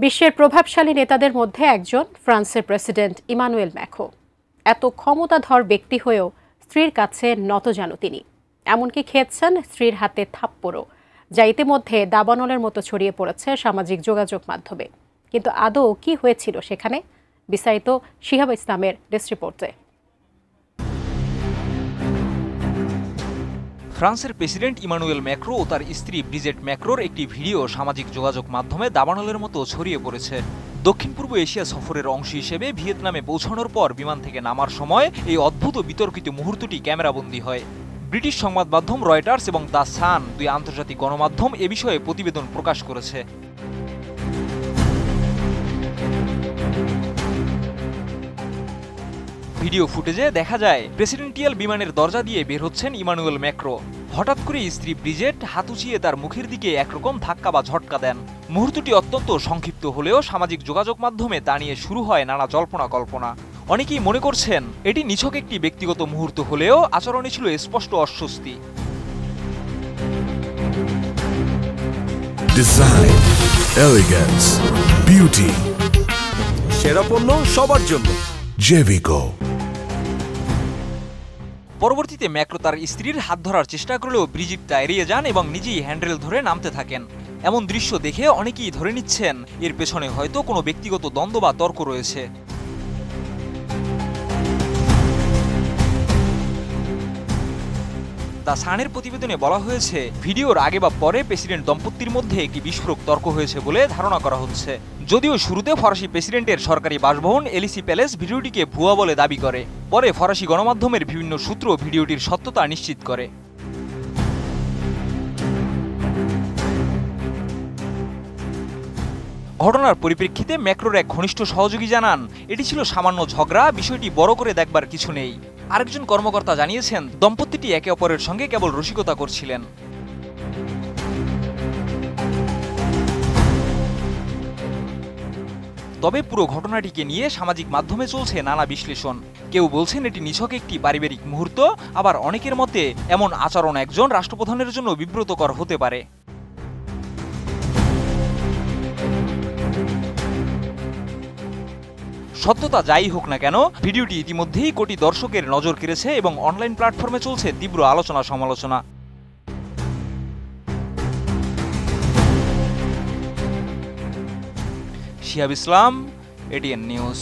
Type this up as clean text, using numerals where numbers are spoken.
বিশ্বের প্রভাবশালী নেতাদের মধ্যে একজন ফ্রান্সের প্রেসিডেন্ট ইমানুয়েল ম্যাক্রো। এত ক্ষমতাধর ব্যক্তি হয়েও স্ত্রীর কাছে নতজানু তিনি। এমনকি খেয়েছেন স্ত্রীর হাতে থাপ্পড়ও, যা ইতিমধ্যে দাবানলের মতো ছড়িয়ে পড়েছে সামাজিক যোগাযোগ মাধ্যমে। কিন্তু আদৌ কি হয়েছিল সেখানে? বিস্তারিত শিহাব ইসলামের ডেস্ক রিপোর্টে। ফ্রান্সের প্রেসিডেন্ট ইমানুয়েল ম্যাক্রো ও তার স্ত্রী ব্রিজেট ম্যাক্রোর একটি ভিডিও সামাজিক যোগাযোগ মাধ্যমে দাবানলের মতো ছড়িয়ে পড়েছে। দক্ষিণ পূর্ব এশিয়া সফরের অংশ হিসেবে ভিয়েতনামে পৌঁছানোর পর বিমান থেকে নামার সময় এই অদ্ভুত বিতর্কিত মুহূর্তটি ক্যামেরাবন্দী হয়। ব্রিটিশ সংবাদ মাধ্যম রয়টার্স এবং দ্য সান, দুই আন্তর্জাতিক গণমাধ্যম এ বিষয়ে প্রতিবেদন প্রকাশ করেছে। ভিডিও ফুটেজে দেখা যায় প্রেসিডেন্টিয়াল বিমানের দরজা দিয়ে বের হচ্ছেন ইমানুয়েল ম্যাক্রো। হঠাৎ করে স্ত্রী ব্রিজেট হাত উঁচিয়ে তার মুখের দিকে একরকম ধাক্কা বা ঝটকা দেন। মুহূর্তটি অত্যন্ত সংক্ষিপ্ত হলেও সামাজিক যোগাযোগ মাধ্যমে তা নিয়ে শুরু হয় নানা জল্পনা কল্পনা। অনেকেই মনে করছেন এটি নিছক একটি ব্যক্তিগত মুহূর্ত হলেও আচরণে ছিল স্পষ্ট অস্বস্তি। ডিজাইন, এলিগেন্স, বিউটি, সেরা পণ্য সবার জন্য জেভিকো। পরবর্তীতে ম্যাক্রো তার স্ত্রীর হাত ধরার চেষ্টা করলেও ব্রিজিট তা এড়িয়ে যান এবং নিজেই হ্যান্ডেল ধরে নামতে থাকেন। এমন দৃশ্য দেখে অনেকেই ধরে নিচ্ছেন এর পেছনে হয়তো কোনো ব্যক্তিগত দ্বন্দ্ব বা তর্ক রয়েছে। দ্য সানের প্রতিবেদনে বলা হয়েছে, ভিডিওর আগে বা পরে প্রেসিডেন্ট দম্পতির মধ্যে একটি বিস্ফোরক তর্ক হয়েছে বলে ধারণা করা হচ্ছে। যদিও শুরুতে ফরাসি প্রেসিডেন্টের সরকারি বাসভবন এলিসি প্যালেস ভিডিওটিকে ভুয়া বলে দাবি করে, পরে ফরাসি গণমাধ্যমের বিভিন্ন সূত্র ভিডিওটির সত্যতা নিশ্চিত করে। ঘটনার পরিপ্রেক্ষিতে ম্যাক্রোর এক ঘনিষ্ঠ সহযোগী জানান, এটি ছিল সামান্য ঝগড়া, বিষয়টি বড় করে দেখবার কিছু নেই। আরেকজন কর্মকর্তা জানিয়েছেন, দম্পতিটি একে অপরের সঙ্গে কেবল রসিকতা করছিলেন। তবে পুরো ঘটনাটিকে নিয়ে সামাজিক মাধ্যমে চলছে নানা বিশ্লেষণ। কেউ বলছেন এটি নিছক একটি পারিবারিক মুহূর্ত, আবার অনেকের মতে এমন আচরণ একজন রাষ্ট্রপ্রধানের জন্য বিব্রতকর হতে পারে। সত্যতা যাই হোক না কেন, ভিডিওটি ইতিমধ্যেই কোটি দর্শকের নজর কেড়েছে এবং অনলাইন প্ল্যাটফর্মে চলছে তীব্র আলোচনা সমালোচনা। শিহাব ইসলাম, এটিএন নিউজ।